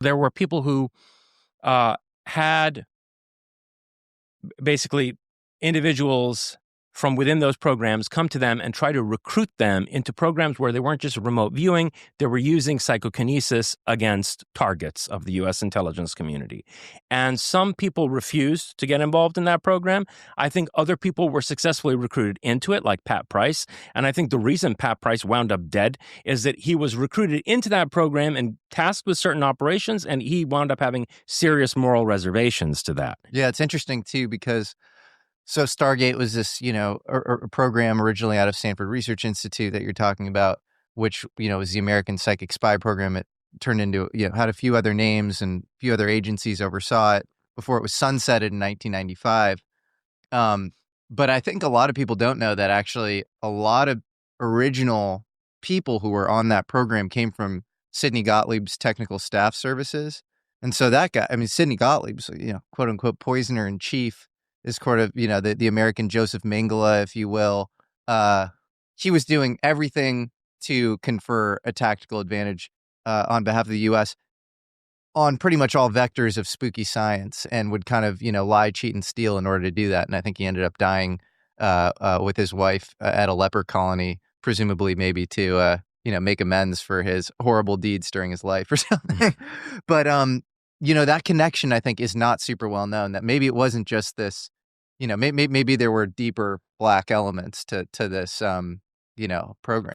There were people who had basically individuals from within those programs come to them and try to recruit them into programs where they weren't just remote viewing, they were using psychokinesis against targets of the U.S. intelligence community. And some people refused to get involved in that program. I think other people were successfully recruited into it, like Pat Price. And I think the reason Pat Price wound up dead is that he was recruited into that program and tasked with certain operations, and he wound up having serious moral reservations to that. Yeah, it's interesting, too, because so Stargate was this, a program originally out of Stanford Research Institute that you're talking about, which, was the American Psychic Spy Program. It turned into, had a few other names and a few other agencies oversaw it before it was sunsetted in 1995. But I think a lot of people don't know that actually a lot of original people who were on that program came from Sidney Gottlieb's technical staff services. And so that guy, Sidney Gottlieb's, quote unquote, poisoner in chief, is sort of, the American Joseph Mengele, if you will. He was doing everything to confer a tactical advantage on behalf of the U.S. on pretty much all vectors of spooky science, and would kind of, lie, cheat, and steal in order to do that. And I think he ended up dying with his wife at a leper colony, presumably maybe to, make amends for his horrible deeds during his life or something. But, that connection, I think, is not super well known, that maybe it wasn't just this, maybe there were deeper black elements to this, program.